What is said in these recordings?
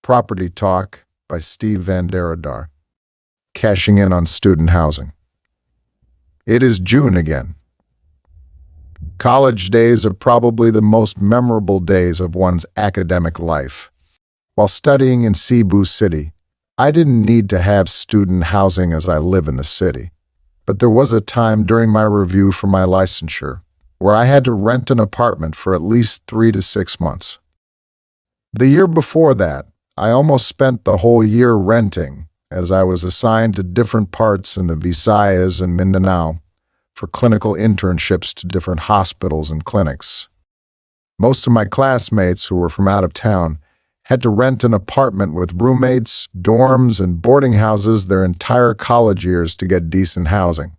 Property Talk by Steve Van Derodar. Cashing in on student housing. It is June again. College days are probably the most memorable days of one's academic life. While studying in Cebu City, I didn't need to have student housing as I live in the city. But there was a time during my review for my licensure where I had to rent an apartment for at least 3 to 6 months. The year before that, I almost spent the whole year renting, as I was assigned to different parts in the Visayas and Mindanao for clinical internships to different hospitals and clinics. Most of my classmates who were from out of town had to rent an apartment with roommates, dorms, and boarding houses their entire college years to get decent housing.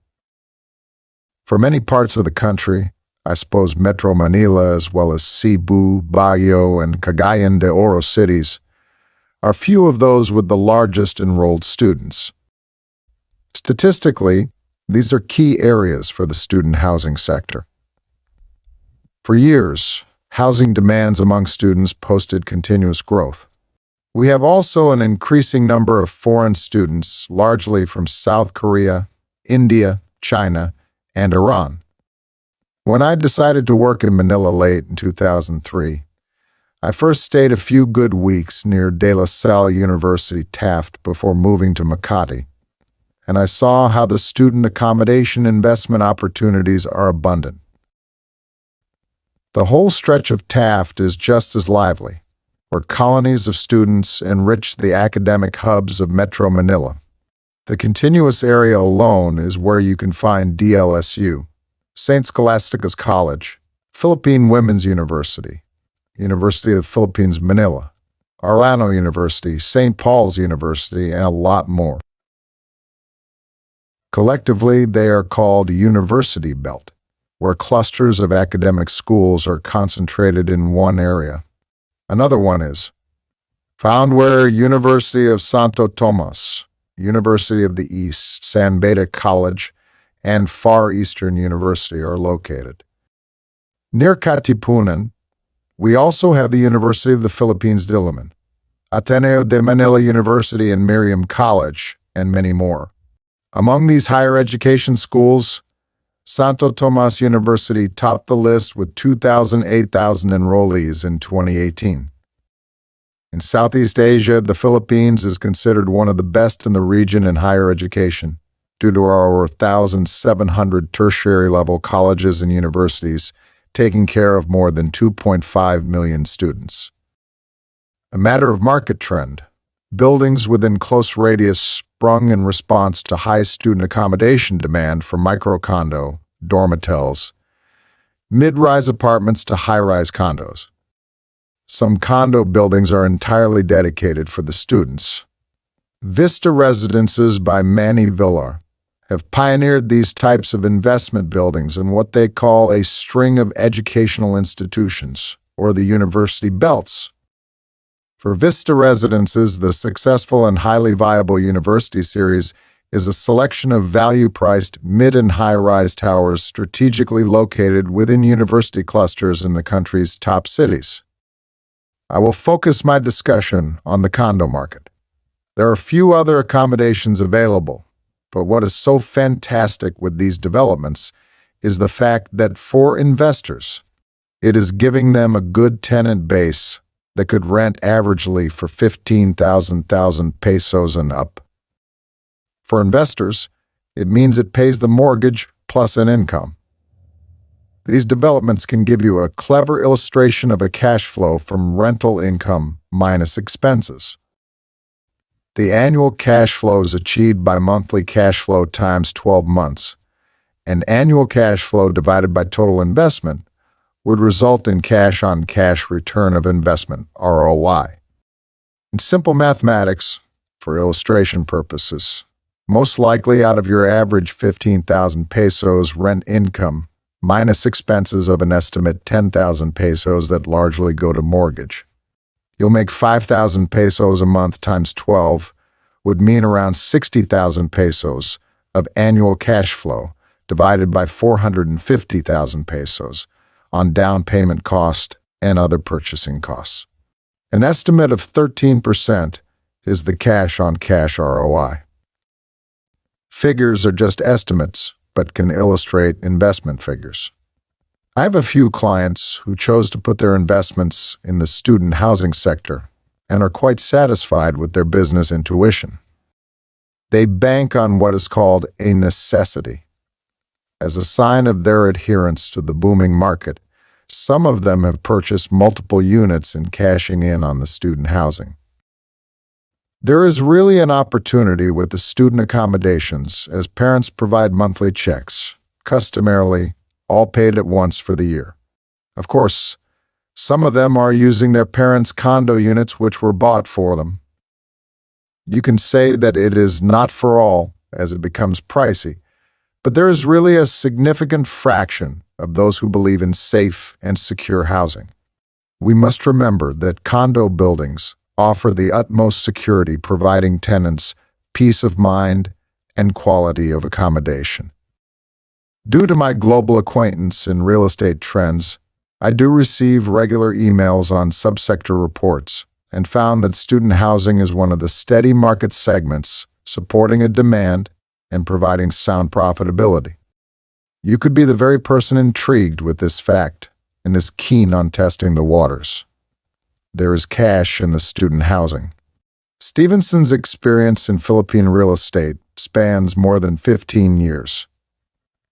For many parts of the country, I suppose Metro Manila as well as Cebu, Baguio, and Cagayan de Oro cities, are few of those with the largest enrolled students. Statistically, these are key areas for the student housing sector. For years, housing demands among students posted continuous growth. We have also an increasing number of foreign students, largely from South Korea, India, China, and Iran. When I decided to work in Manila late in 2003, I first stayed a few good weeks near De La Salle University Taft before moving to Makati, and I saw how the student accommodation investment opportunities are abundant. The whole stretch of Taft is just as lively, where colonies of students enrich the academic hubs of Metro Manila. The continuous area alone is where you can find DLSU, St. Scholastica's College, Philippine Women's University, University of the Philippines, Manila, Arellano University, St. Paul's University, and a lot more. Collectively, they are called University Belt, where clusters of academic schools are concentrated in one area. Another one is found where University of Santo Tomas, University of the East, San Beda College, and Far Eastern University are located. Near Katipunan, we also have the University of the Philippines, Diliman, Ateneo de Manila University and Miriam College, and many more. Among these higher education schools, Santo Tomas University topped the list with 8,000 enrollees in 2018. In Southeast Asia, the Philippines is considered one of the best in the region in higher education, due to our over 1,700 tertiary-level colleges and universities taking care of more than 2.5 million students. A matter of market trend, buildings within close radius sprung in response to high student accommodation demand for micro-condo, dormitels, mid-rise apartments to high-rise condos. Some condo buildings are entirely dedicated for the students. Vista Residences by Manny Villar have pioneered these types of investment buildings in what they call a string of educational institutions, or the university belts. For Vista Residences, the successful and highly viable University Series is a selection of value-priced mid- and high-rise towers strategically located within university clusters in the country's top cities. I will focus my discussion on the condo market. There are few other accommodations available, but what is so fantastic with these developments is the fact that for investors, it is giving them a good tenant base that could rent averagely for 15,000 pesos and up. For investors, it means it pays the mortgage plus an income. These developments can give you a clever illustration of a cash flow from rental income minus expenses. The annual cash flow is achieved by monthly cash flow times 12 months, and annual cash flow divided by total investment would result in cash-on-cash return of investment, ROI. In simple mathematics, for illustration purposes, most likely out of your average 15,000 pesos rent income, minus expenses of an estimate 10,000 pesos that largely go to mortgage, you'll make 5,000 pesos a month times 12 would mean around 60,000 pesos of annual cash flow divided by 450,000 pesos on down payment cost and other purchasing costs. An estimate of 13% is the cash-on-cash ROI. Figures are just estimates, but can illustrate investment figures. I have a few clients who chose to put their investments in the student housing sector and are quite satisfied with their business intuition. They bank on what is called a necessity. As a sign of their adherence to the booming market, some of them have purchased multiple units and cashing in on the student housing. There is really an opportunity with the student accommodations as parents provide monthly checks, customarily all paid at once for the year. Of course, some of them are using their parents' condo units which were bought for them. You can say that it is not for all as it becomes pricey, but there is really a significant fraction of those who believe in safe and secure housing. We must remember that condo buildings offer the utmost security, providing tenants peace of mind and quality of accommodation. Due to my global acquaintance in real estate trends, I do receive regular emails on subsector reports and found that student housing is one of the steady market segments supporting a demand and providing sound profitability. You could be the very person intrigued with this fact and is keen on testing the waters. There is cash in the student housing. Stevenson's experience in Philippine real estate spans more than 15 years.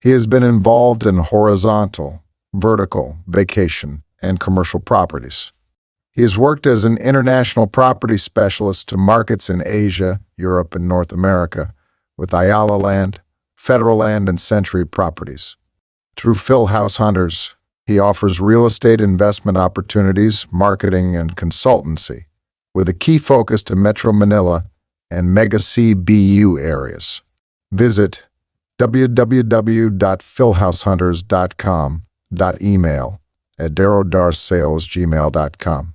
He has been involved in horizontal, vertical, vacation, and commercial properties. He has worked as an international property specialist to markets in Asia, Europe, and North America with Ayala Land, Federal Land, and Century Properties. Through Phil House Hunters, he offers real estate investment opportunities, marketing, and consultancy, with a key focus to Metro Manila and Mega CBU areas. Visit www.philhousehunters.com. Email at derodarsales@gmail.com.